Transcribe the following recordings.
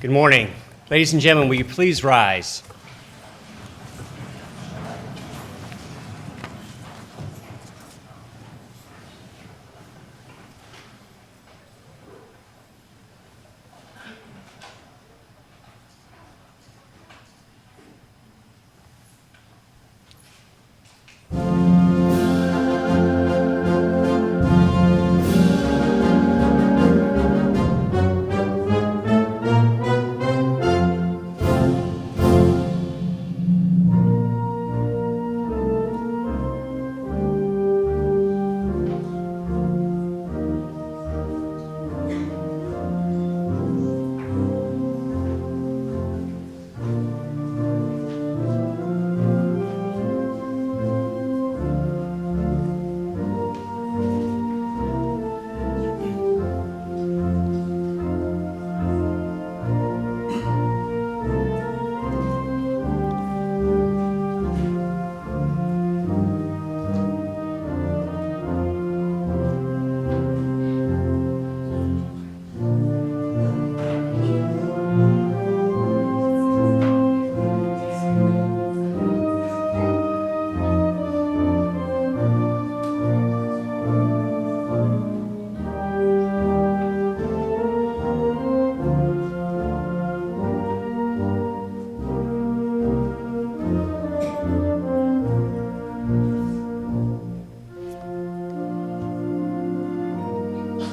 Good morning. Ladies and gentlemen, will you please rise?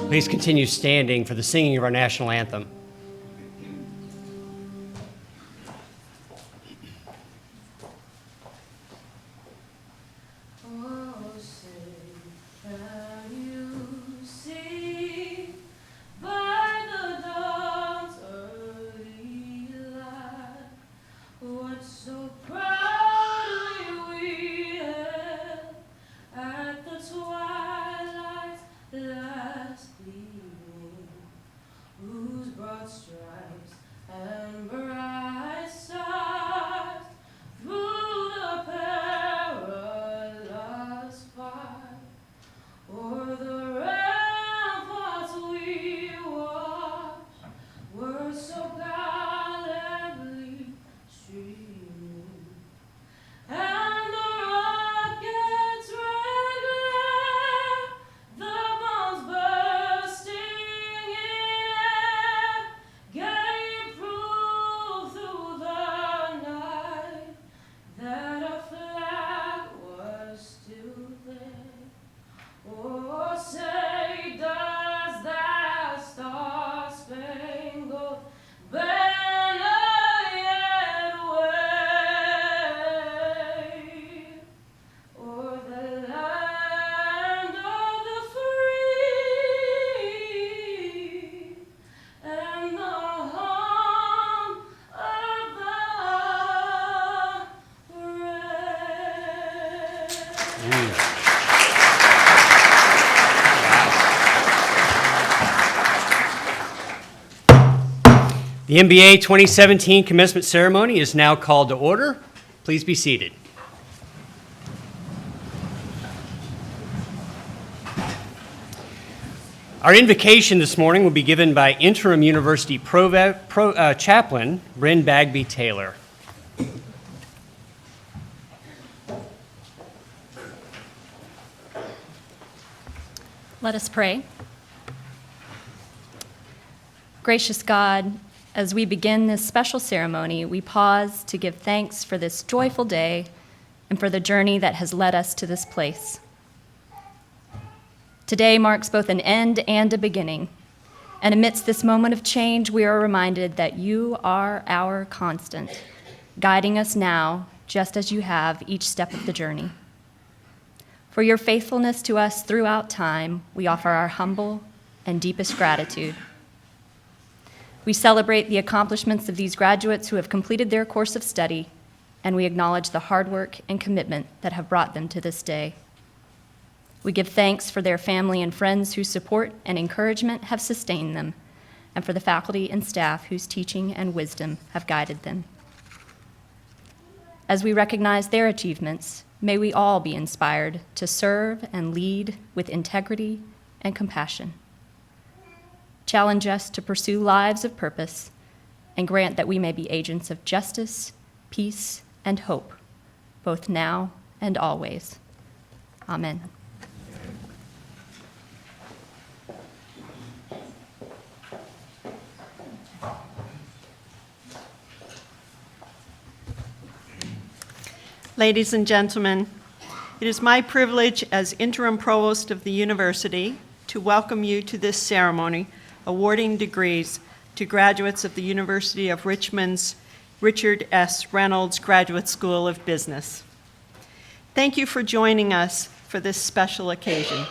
Please continue standing for the singing of our national anthem. The MBA 2017 commencement ceremony is now called to order. Please be seated. Our invocation this morning will be given by Interim University Chaplain Bryn Bagby Taylor. Let us pray. Gracious God, as we begin this special ceremony, we pause to give thanks for this joyful day and for the journey that has led us to this place. Today marks both an end and a beginning, and amidst this moment of change, we are reminded that you are our constant, guiding us now just as you have each step of the journey. For your faithfulness to us throughout time, we offer our humble and deepest gratitude. We celebrate the accomplishments of these graduates who have completed their course of study, and we acknowledge the hard work and commitment that have brought them to this day. We give thanks for their family and friends whose support and encouragement have sustained them, and for the faculty and staff whose teaching and wisdom have guided them. As we recognize their achievements, may we all be inspired to serve and lead with integrity and compassion. Challenge us to pursue lives of purpose and grant that we may be agents of justice, peace, and hope, both now and always. Amen. Ladies and gentlemen, it is my privilege as interim provost of the university to welcome you to this ceremony awarding degrees to graduates of the University of Richmond's Richard S. Reynolds Graduate School of Business. Thank you for joining us for this special occasion.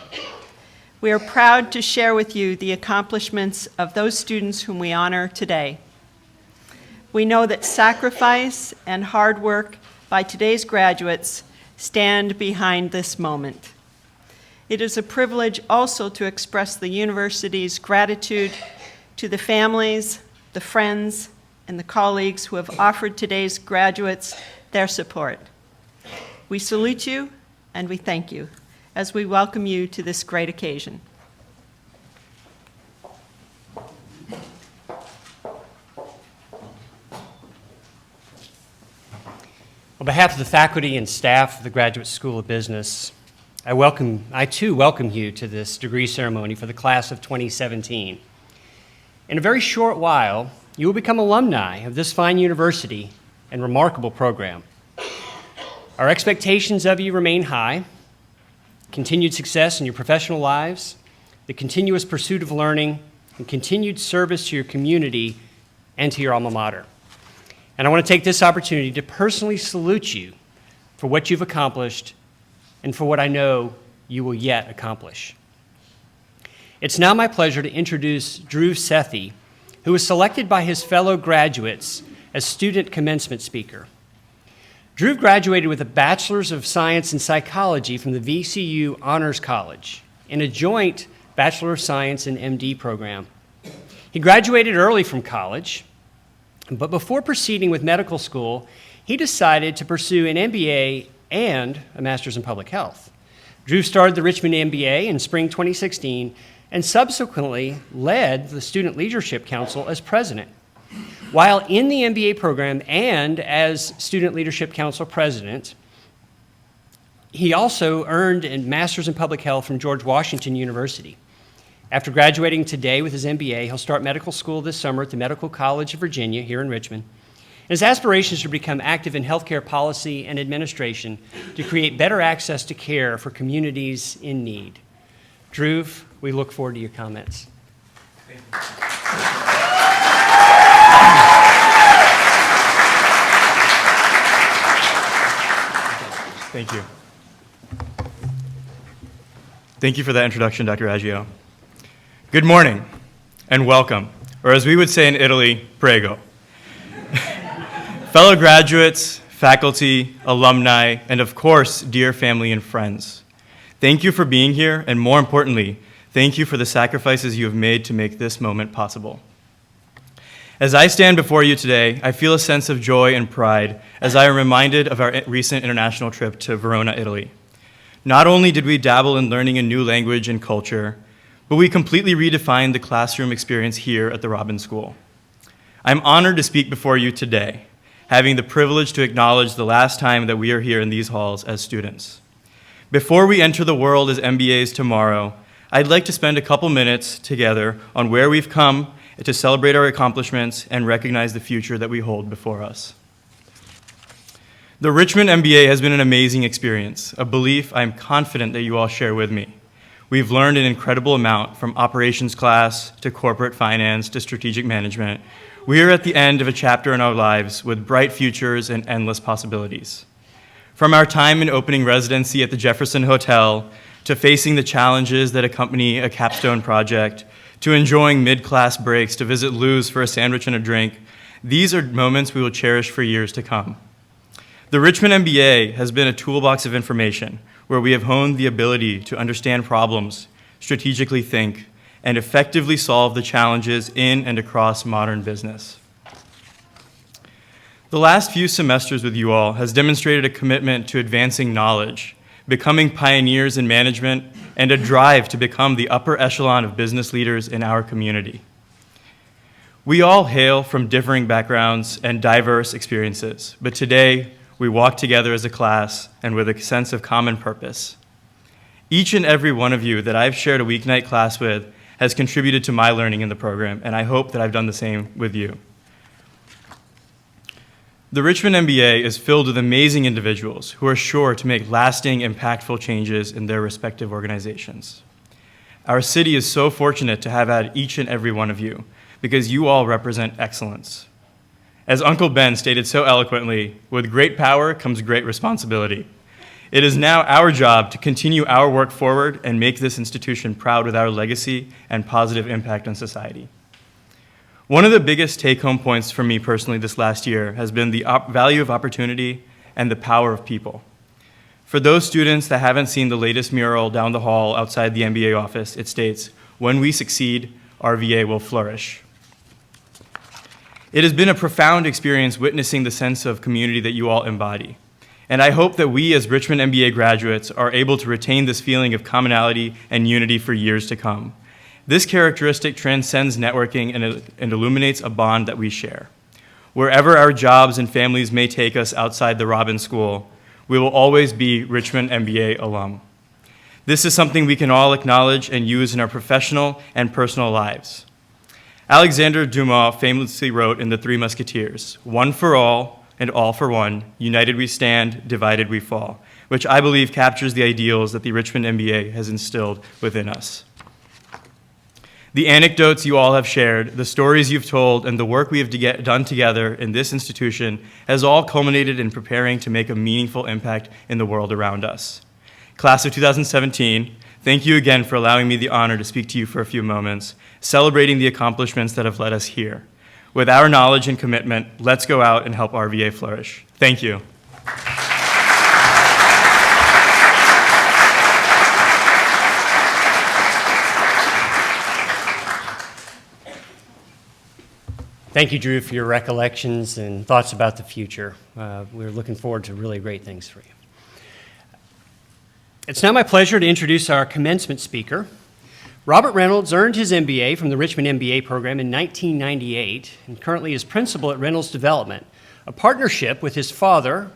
We are proud to share with you the accomplishments of those students whom we honor today. We know that sacrifice and hard work by today's graduates stand behind this moment. It is a privilege also to express the university's gratitude to the families, the friends, and the colleagues who have offered today's graduates their support. We salute you and we thank you as we welcome you to this great occasion. On behalf of the faculty and staff of the Graduate School of Business, I too welcome you to this degree ceremony for the class of 2017. In a very short while, you will become alumni of this fine university and remarkable program. Our expectations of you remain high: continued success in your professional lives, the continuous pursuit of learning, and continued service to your community and to your alma mater. And I want to take this opportunity to personally salute you for what you've accomplished and for what I know you will yet accomplish. It's now my pleasure to introduce Dhruv Sethi, who was selected by his fellow graduates as student commencement speaker. Dhruv graduated with a Bachelor's of Science in Psychology from the VCU Honors College in a joint Bachelor of Science in MD program. He graduated early from college, but before proceeding with medical school, he decided to pursue an MBA and a Master's in Public Health. Dhruv started the Richmond MBA in spring 2016 and subsequently led the Student Leadership Council as president. While in the MBA program and as Student Leadership Council president, he also earned a Master's in Public Health from George Washington University. After graduating today with his MBA, he'll start medical school this summer at the Medical College of Virginia here in Richmond. His aspirations are to become active in healthcare policy and administration to create better access to care for communities in need. Dhruv, we look forward to your comments. Thank you. Thank you for that introduction, Dr. Aggio. Good morning and welcome, or as we would say in Italy, prego. Fellow graduates, faculty, alumni, and of course, dear family and friends. Thank you for being here, and more importantly, thank you for the sacrifices you have made to make this moment possible. As I stand before you today, I feel a sense of joy and pride as I am reminded of our recent international trip to Verona, Italy. Not only did we dabble in learning a new language and culture, but we completely redefined the classroom experience here at the Robbins School. I'm honored to speak before you today, having the privilege to acknowledge the last time that we are here in these halls as students. Before we enter the world as MBAs tomorrow, I'd like to spend a couple minutes together on where we've come to celebrate our accomplishments and recognize the future that we hold before us. The Richmond MBA has been an amazing experience, a belief I'm confident that you all share with me. We've learned an incredible amount, from operations class to corporate finance to strategic management. We are at the end of a chapter in our lives with bright futures and endless possibilities. From our time in opening residency at the Jefferson Hotel, to facing the challenges that accompany a capstone project, to enjoying mid-class breaks to visit Lou's for a sandwich and a drink, these are moments we will cherish for years to come. The Richmond MBA has been a toolbox of information where we have honed the ability to understand problems, strategically think, and effectively solve the challenges in and across modern business. The last few semesters with you all has demonstrated a commitment to advancing knowledge, becoming pioneers in management, and a drive to become the upper echelon of business leaders in our community. We all hail from differing backgrounds and diverse experiences, but today we walk together as a class and with a sense of common purpose. Each and every one of you that I've shared a weeknight class with has contributed to my learning in the program, and I hope that I've done the same with you. The Richmond MBA is filled with amazing individuals who are sure to make lasting, impactful changes in their respective organizations. Our city is so fortunate to have had each and every one of you, because you all represent excellence. As Uncle Ben stated so eloquently, with great power comes great responsibility. It is now our job to continue our work forward and make this institution proud with our legacy and positive impact on society. One of the biggest take-home points for me personally this last year has been the value of opportunity and the power of people. For those students that haven't seen the latest mural down the hall outside the MBA office, it states, "When we succeed, RVA will flourish." It has been a profound experience witnessing the sense of community that you all embody. And I hope that we as Richmond MBA graduates are able to retain this feeling of commonality and unity for years to come. This characteristic transcends networking and illuminates a bond that we share. Wherever our jobs and families may take us outside the Robbins School, we will always be Richmond MBA alum. This is something we can all acknowledge and use in our professional and personal lives. Alexander Dumas famously wrote in The Three Musketeers, "One for all and all for one, united we stand, divided we fall," which I believe captures the ideals that the Richmond MBA has instilled within us. The anecdotes you all have shared, the stories you've told, and the work we have done together in this institution has all culminated in preparing to make a meaningful impact in the world around us. Class of 2017, thank you again for allowing me the honor to speak to you for a few moments, celebrating the accomplishments that have led us here. With our knowledge and commitment, let's go out and help RVA flourish. Thank you. Thank you, Drew, for your recollections and thoughts about the future. We're looking forward to really great things for you. It's now my pleasure to introduce our commencement speaker. Robert Reynolds earned his MBA from the Richmond MBA program in 1998 and currently is principal at Reynolds Development, a partnership with his father,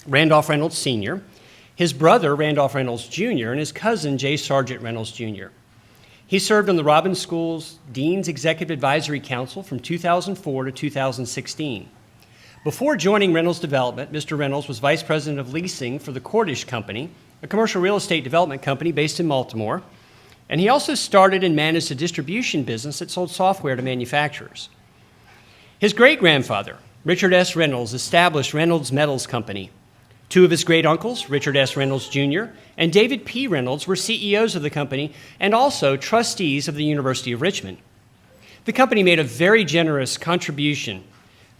Randolph Reynolds Sr., his brother, Randolph Reynolds Jr., and his cousin, J. Sargent Reynolds Jr. He served on the Robbins School's Dean's Executive Advisory Council from 2004 to 2016. Before joining Reynolds Development, Mr. Reynolds was vice president of leasing for the Cordish Company, a commercial real estate development company based in Baltimore, and he also started and managed a distribution business that sold software to manufacturers. His great-grandfather, Richard S. Reynolds, established Reynolds Metals Company. Two of his great-uncles, Richard S. Reynolds Jr. and David P. Reynolds, were CEOs of the company and also trustees of the University of Richmond. The company made a very generous contribution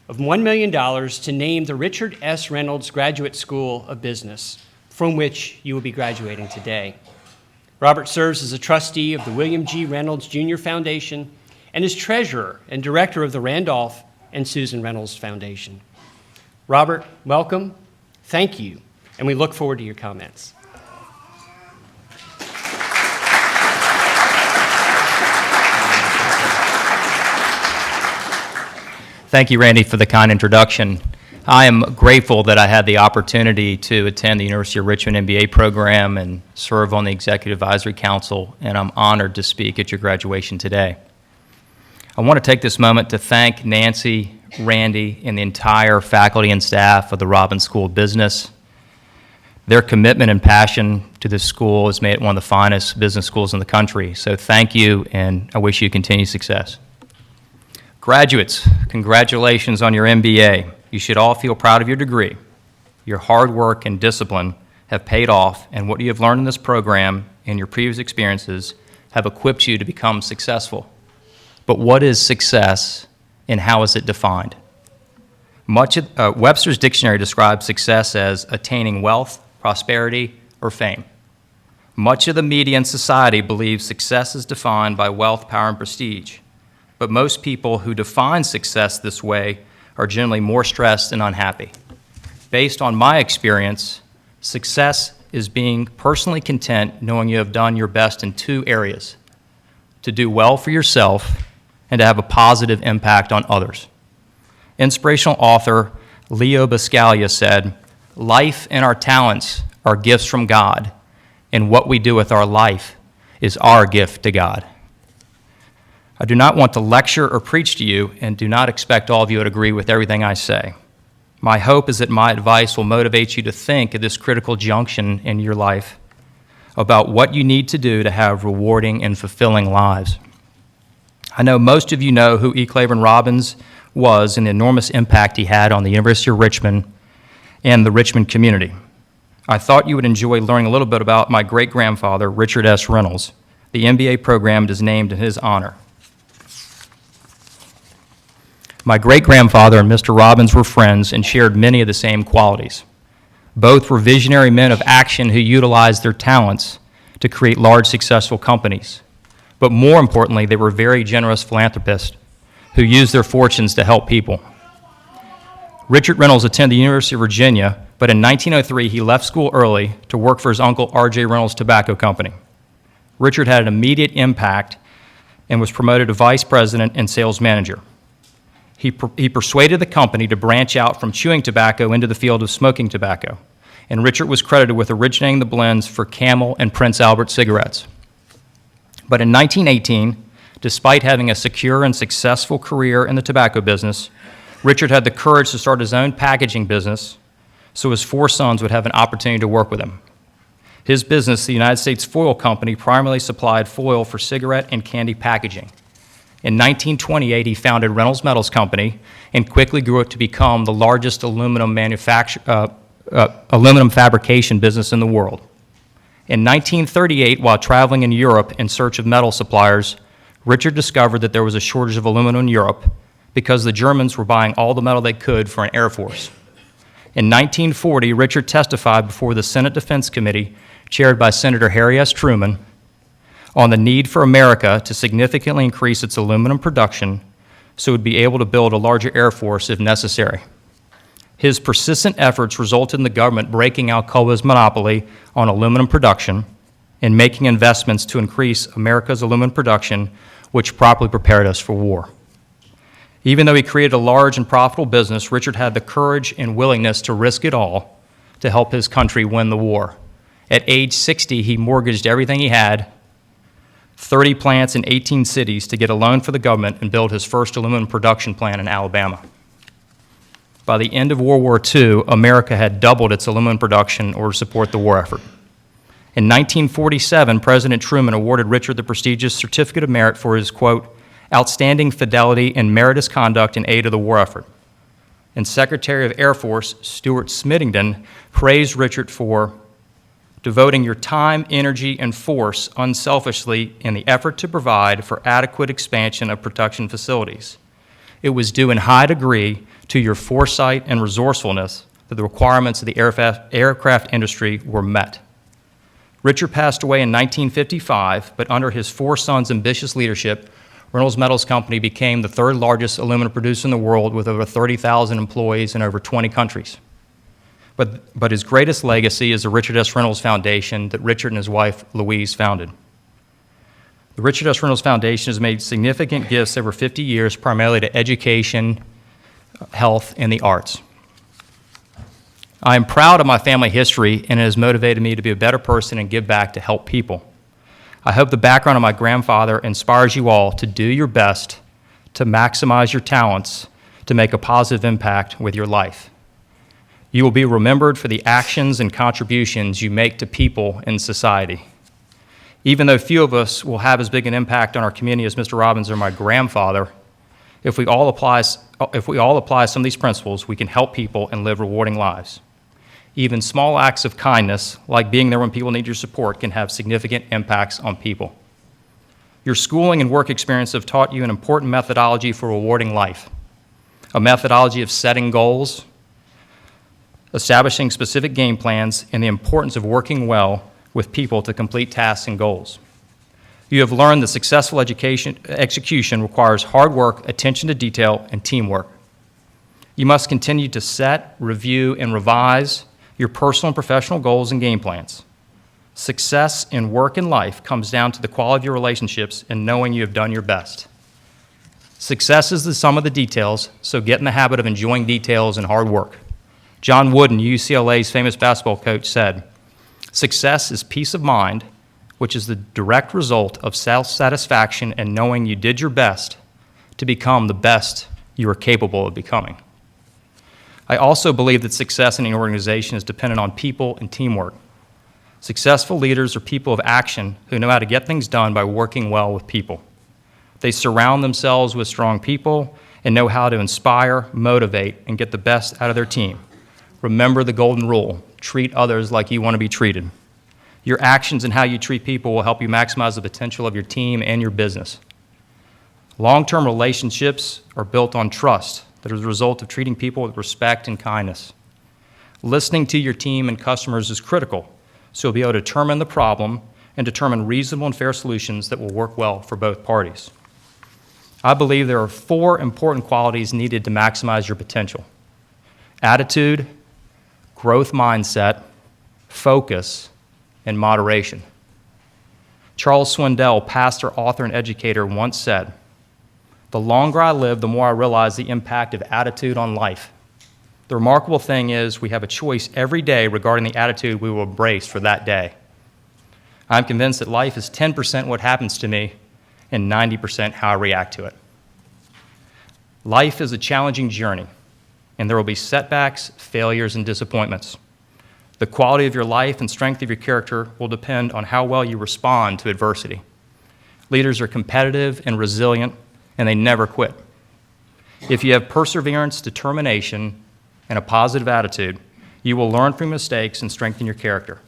of $1 million to name the Richard S. Reynolds Graduate School of Business, from which you will be graduating today. Robert serves as a trustee of the William G. Reynolds Jr. Foundation and is treasurer and director of the Randolph and Susan Reynolds Foundation. Robert, welcome. Thank you, and we look forward to your comments. Thank you, Randy, for the kind introduction. I am grateful that I had the opportunity to attend the University of Richmond MBA program and serve on the Executive Advisory Council, and I'm honored to speak at your graduation today. I want to take this moment to thank Nancy, Randy, and the entire faculty and staff of the Robbins School of Business. Their commitment and passion to this school has made it one of the finest business schools in the country. So thank you, and I wish you continued success. Graduates, congratulations on your MBA. You should all feel proud of your degree. Your hard work and discipline have paid off, and what you have learned in this program and your previous experiences have equipped you to become successful. But what is success, and how is it defined? Webster's Dictionary describes success as attaining wealth, prosperity, or fame. Much of the media and society believes success is defined by wealth, power, and prestige. But most people who define success this way are generally more stressed and unhappy. Based on my experience, success is being personally content knowing you have done your best in two areas: to do well for yourself and to have a positive impact on others. Inspirational author Leo Buscaglia said, "Life and our talents are gifts from God, and what we do with our life is our gift to God." I do not want to lecture or preach to you, and do not expect all of you to agree with everything I say. My hope is that my advice will motivate you to think at this critical junction in your life about what you need to do to have rewarding and fulfilling lives. I know most of you know who E. Claiborne Robbins was and the enormous impact he had on the University of Richmond and the Richmond community. I thought you would enjoy learning a little bit about my great-grandfather, Richard S. Reynolds. The MBA program is named in his honor. My great-grandfather and Mr. Robbins were friends and shared many of the same qualities. Both were visionary men of action who utilized their talents to create large, successful companies. But more importantly, they were very generous philanthropists who used their fortunes to help people. Richard Reynolds attended the University of Virginia, but in 1903 he left school early to work for his uncle R.J. Reynolds Tobacco Company. Richard had an immediate impact and was promoted to vice president and sales manager. He persuaded the company to branch out from chewing tobacco into the field of smoking tobacco, and Richard was credited with originating the blends for Camel and Prince Albert cigarettes. But in 1918, despite having a secure and successful career in the tobacco business, Richard had the courage to start his own packaging business so his 4 sons would have an opportunity to work with him. His business, the United States Foil Company, primarily supplied foil for cigarette and candy packaging. In 1928, he founded Reynolds Metals Company and quickly grew it to become the largest aluminum fabrication business in the world. In 1938, while traveling in Europe in search of metal suppliers, Richard discovered that there was a shortage of aluminum in Europe because the Germans were buying all the metal they could for an air force. In 1940, Richard testified before the Senate Defense Committee, chaired by Senator Harry S. Truman, on the need for America to significantly increase its aluminum production so it would be able to build a larger air force if necessary. His persistent efforts resulted in the government breaking Alcoa's monopoly on aluminum production and making investments to increase America's aluminum production, which properly prepared us for war. Even though he created a large and profitable business, Richard had the courage and willingness to risk it all to help his country win the war. At age 60, he mortgaged everything he had, 30 plants in 18 cities, to get a loan for the government and build his first aluminum production plant in Alabama. By the end of World War II, America had doubled its aluminum production in order to support the war effort. In 1947, President Truman awarded Richard the prestigious Certificate of Merit for his, quote, "outstanding fidelity and meritorious conduct in aid of the war effort." And Secretary of Air Force Stuart Smithington praised Richard for devoting your time, energy, and force unselfishly in the effort to provide for adequate expansion of production facilities. It was due in high degree to your foresight and resourcefulness that the requirements of the aircraft industry were met. Richard passed away in 1955, but under his 4 sons' ambitious leadership, Reynolds Metals Company became the 3rd largest aluminum producer in the world with over 30,000 employees in over 20 countries. But his greatest legacy is the Richard S. Reynolds Foundation that Richard and his wife Louise founded. The Richard S. Reynolds Foundation has made significant gifts over 50 years, primarily to education, health, and the arts. I am proud of my family history, and it has motivated me to be a better person and give back to help people. I hope the background of my grandfather inspires you all to do your best to maximize your talents to make a positive impact with your life. You will be remembered for the actions and contributions you make to people in society. Even though few of us will have as big an impact on our community as Mr. Robbins or my grandfather, if we all apply some of these principles, we can help people and live rewarding lives. Even small acts of kindness, like being there when people need your support, can have significant impacts on people. Your schooling and work experience have taught you an important methodology for rewarding life, a methodology of setting goals, establishing specific game plans, and the importance of working well with people to complete tasks and goals. You have learned that successful execution requires hard work, attention to detail, and teamwork. You must continue to set, review, and revise your personal and professional goals and game plans. Success in work and life comes down to the quality of your relationships and knowing you have done your best. Success is the sum of the details, so get in the habit of enjoying details and hard work. John Wooden, UCLA's famous basketball coach, said, "Success is peace of mind, which is the direct result of self-satisfaction and knowing you did your best to become the best you are capable of becoming." I also believe that success in an organization is dependent on people and teamwork. Successful leaders are people of action who know how to get things done by working well with people. They surround themselves with strong people and know how to inspire, motivate, and get the best out of their team. Remember the golden rule: treat others like you want to be treated. Your actions and how you treat people will help you maximize the potential of your team and your business. Long-term relationships are built on trust that is a result of treating people with respect and kindness. Listening to your team and customers is critical, so you'll be able to determine the problem and determine reasonable and fair solutions that will work well for both parties. I believe there are 4 important qualities needed to maximize your potential: attitude, growth mindset, focus, and moderation. Charles Swindoll, pastor, author, and educator, once said, "The longer I live, the more I realize the impact of attitude on life." The remarkable thing is we have a choice every day regarding the attitude we will embrace for that day. I'm convinced that life is 10% what happens to me and 90% how I react to it. Life is a challenging journey, and there will be setbacks, failures, and disappointments. The quality of your life and strength of your character will depend on how well you respond to adversity. Leaders are competitive and resilient, and they never quit. If you have perseverance, determination, and a positive attitude, you will learn from mistakes and strengthen your character.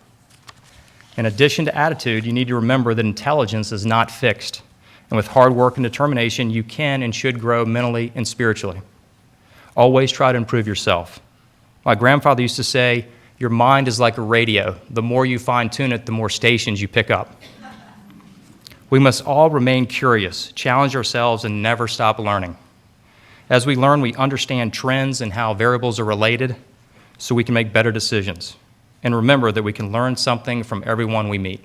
In addition to attitude, you need to remember that intelligence is not fixed, and with hard work and determination, you can and should grow mentally and spiritually. Always try to improve yourself. My grandfather used to say, "Your mind is like a radio. The more you fine-tune it, the more stations you pick up." We must all remain curious, challenge ourselves, and never stop learning. As we learn, we understand trends and how variables are related, so we can make better decisions. And remember that we can learn something from everyone we meet.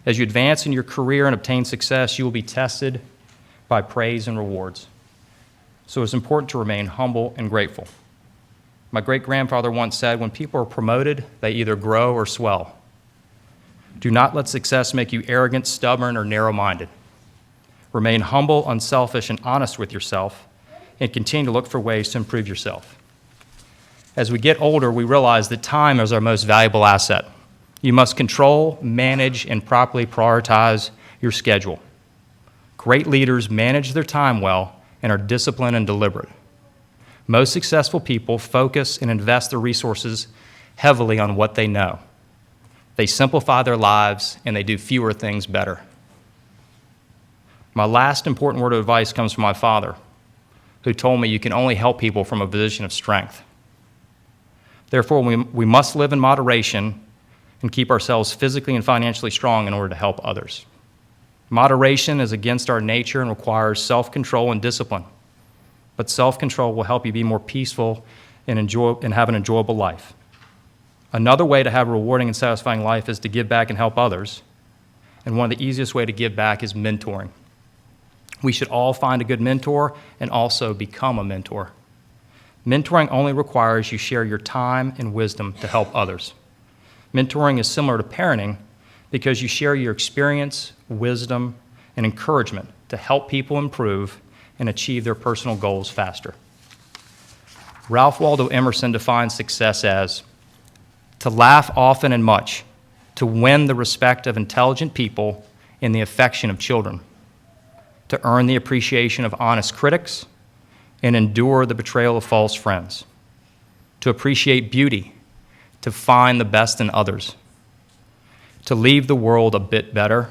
As you advance in your career and obtain success, you will be tested by praise and rewards. So it's important to remain humble and grateful. My great-grandfather once said, "When people are promoted, they either grow or swell." Do not let success make you arrogant, stubborn, or narrow-minded. Remain humble, unselfish, and honest with yourself, and continue to look for ways to improve yourself. As we get older, we realize that time is our most valuable asset. You must control, manage, and properly prioritize your schedule. Great leaders manage their time well and are disciplined and deliberate. Most successful people focus and invest their resources heavily on what they know. They simplify their lives, and they do fewer things better. My last important word of advice comes from my father, who told me you can only help people from a position of strength. Therefore, we must live in moderation and keep ourselves physically and financially strong in order to help others. Moderation is against our nature and requires self-control and discipline. But self-control will help you be more peaceful and have an enjoyable life. Another way to have a rewarding and satisfying life is to give back and help others. And one of the easiest ways to give back is mentoring. We should all find a good mentor and also become a mentor. Mentoring only requires you share your time and wisdom to help others. Mentoring is similar to parenting because you share your experience, wisdom, and encouragement to help people improve and achieve their personal goals faster. Ralph Waldo Emerson defines success as to laugh often and much, to win the respect of intelligent people and the affection of children, to earn the appreciation of honest critics and endure the betrayal of false friends, to appreciate beauty, to find the best in others, to leave the world a bit better,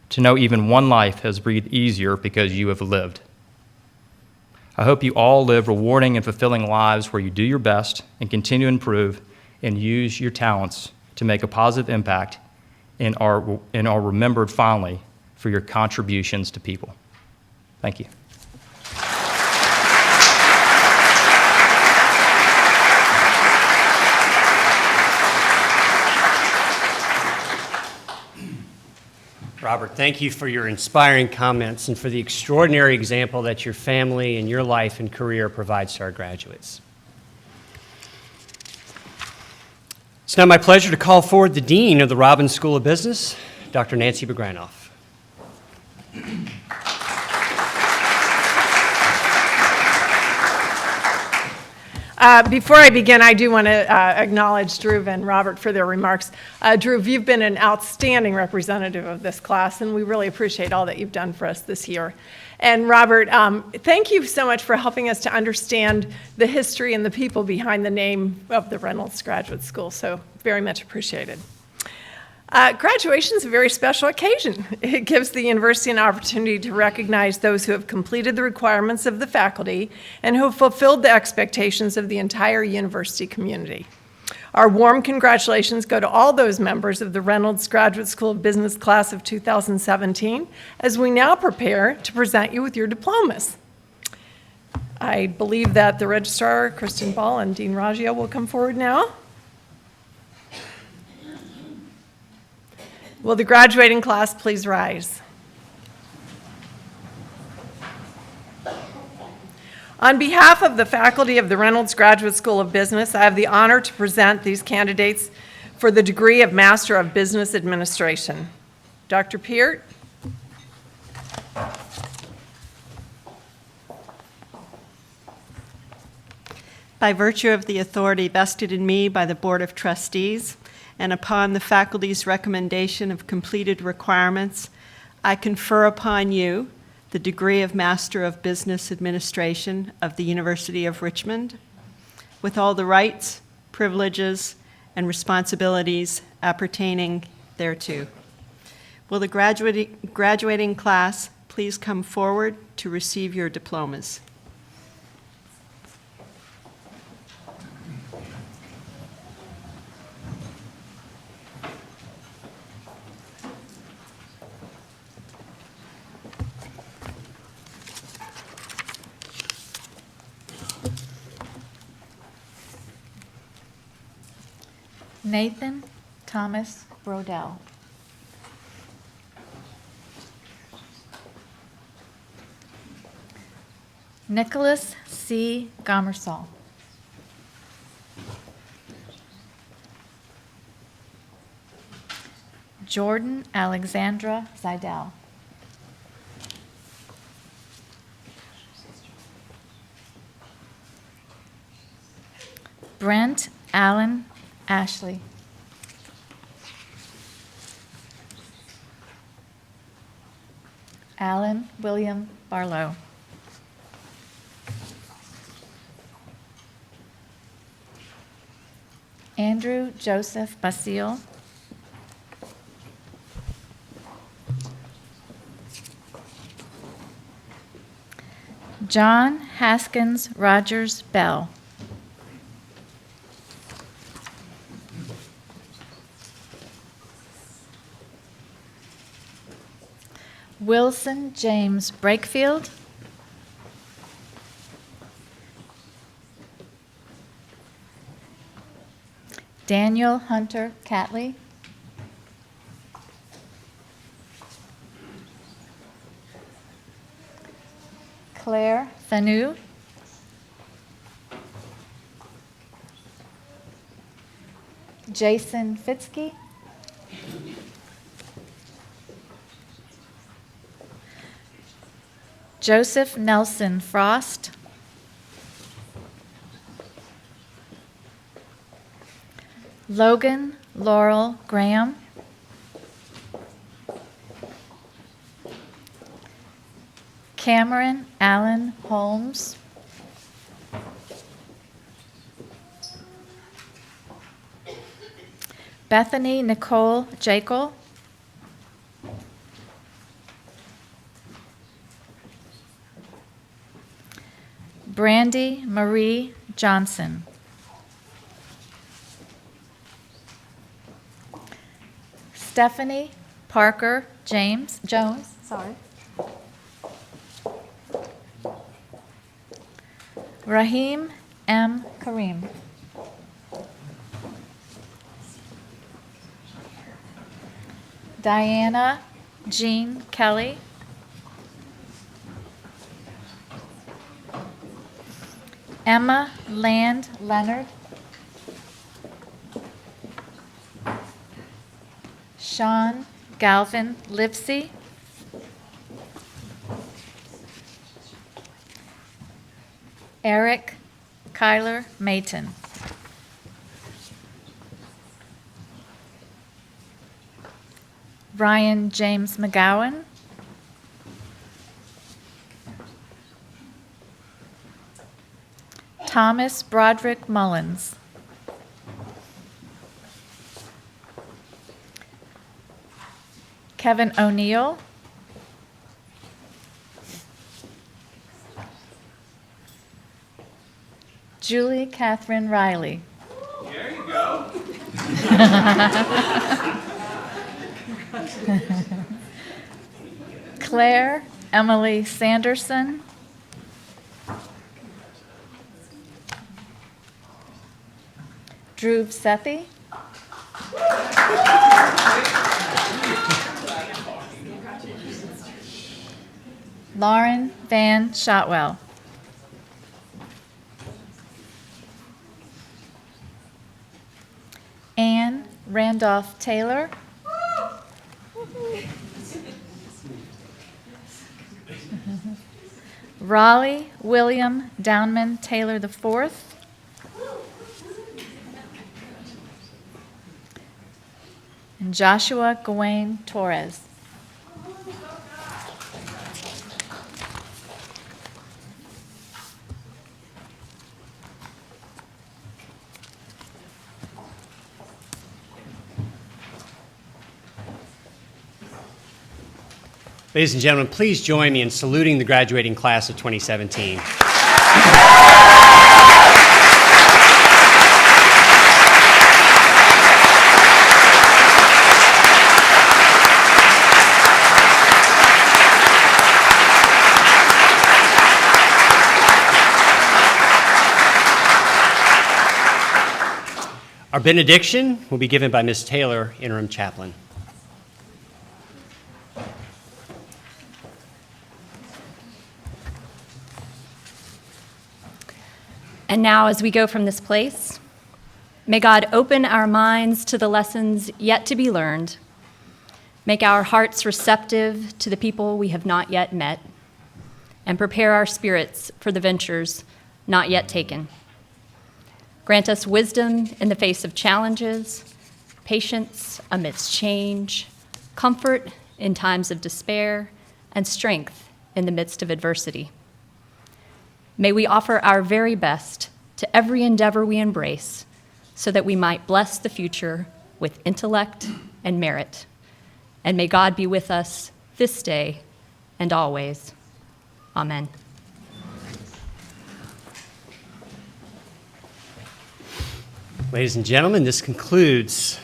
to know even one life has breathed easier because you have lived. I hope you all live rewarding and fulfilling lives where you do your best and continue to improve and use your talents to make a positive impact and are remembered fondly for your contributions to people. Thank you. Robert. Thank you for your inspiring comments and for the extraordinary example that your family and your life and career provides to our graduates. It's now my pleasure to call forward the Dean of the Robbins School of Business, Dr. Nancy Begranoff. Before I begin, I do want to acknowledge Dhruv and Robert for their remarks. Dhruv, you've been an outstanding representative of this class, and we really appreciate all that you've done for us this year. And Robert, thank you so much for helping us to understand the history and the people behind the name of the Reynolds Graduate School, so very much appreciated. Graduation is a very special occasion. It gives the university an opportunity to recognize those who have completed the requirements of the faculty and who have fulfilled the expectations of the entire university community. Our warm congratulations go to all those members of the Reynolds Graduate School of Business class of 2017 as we now prepare to present you with your diplomas. I believe that the registrar, Kristen Ball, and Dean Raggio will come forward now. Will the graduating class please rise? On behalf of the faculty of the Reynolds Graduate School of Business, I have the honor to present these candidates for the degree of Master of Business Administration. Dr. Peart. By virtue of the authority vested in me by the Board of Trustees, and upon the faculty's recommendation of completed requirements, I confer upon you the degree of Master of Business Administration of the University of Richmond, with all the rights, privileges, and responsibilities appertaining thereto. Will the graduating class please come forward to receive your diplomas? Nathan Thomas Brodell. Nicholas C. Gomersall. Jordan Alexandra Zidell. Brent Allen Ashley. Alan William Barlow. Andrew Joseph Basile. John Haskins Rogers Bell. Wilson James Brakefield. Daniel Hunter Catley. Claire Thanu. Jason Fitzke. Joseph Nelson Frost. Logan Laurel Graham. Cameron Allen Holmes. Bethany Nicole Jekyll. Brandy Marie Johnson. Stephanie Parker Jones. Raheem M. Kareem. Diana Jean Kelly, Emma Land Leonard, Sean Galvin Livesey, Eric Kyler Mayton. Ryan James McGowan, Thomas Broderick Mullins, Kevin O'Neill, Julie Catherine Riley. There you go. Claire Emily Sanderson, Dhruv Sethi, Lauren Van Shotwell, Anne Randolph Taylor, Raleigh William Downman Taylor IV, and Joshua Gawain Torres. Ladies and gentlemen, please join me in saluting the graduating class of 2017. Our benediction will be given by Ms. Taylor, interim chaplain. And now, as we go from this place, may God open our minds to the lessons yet to be learned, make our hearts receptive to the people we have not yet met, and prepare our spirits for the ventures not yet taken. Grant us wisdom in the face of challenges, patience amidst change, comfort in times of despair, and strength in the midst of adversity. May we offer our very best to every endeavor we embrace so that we might bless the future with intellect and merit. And may God be with us this day and always. Amen. Ladies and gentlemen, this concludes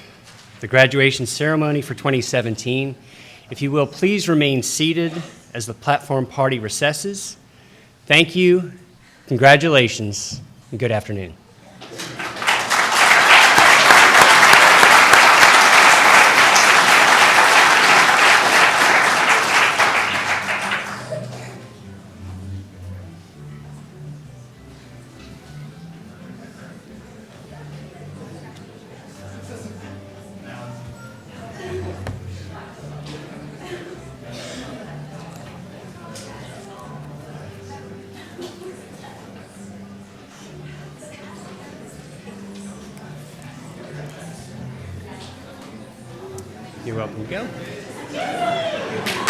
the graduation ceremony for 2017. If you will, please remain seated as the platform party recesses. Thank you, congratulations, and good afternoon. You're welcome to go.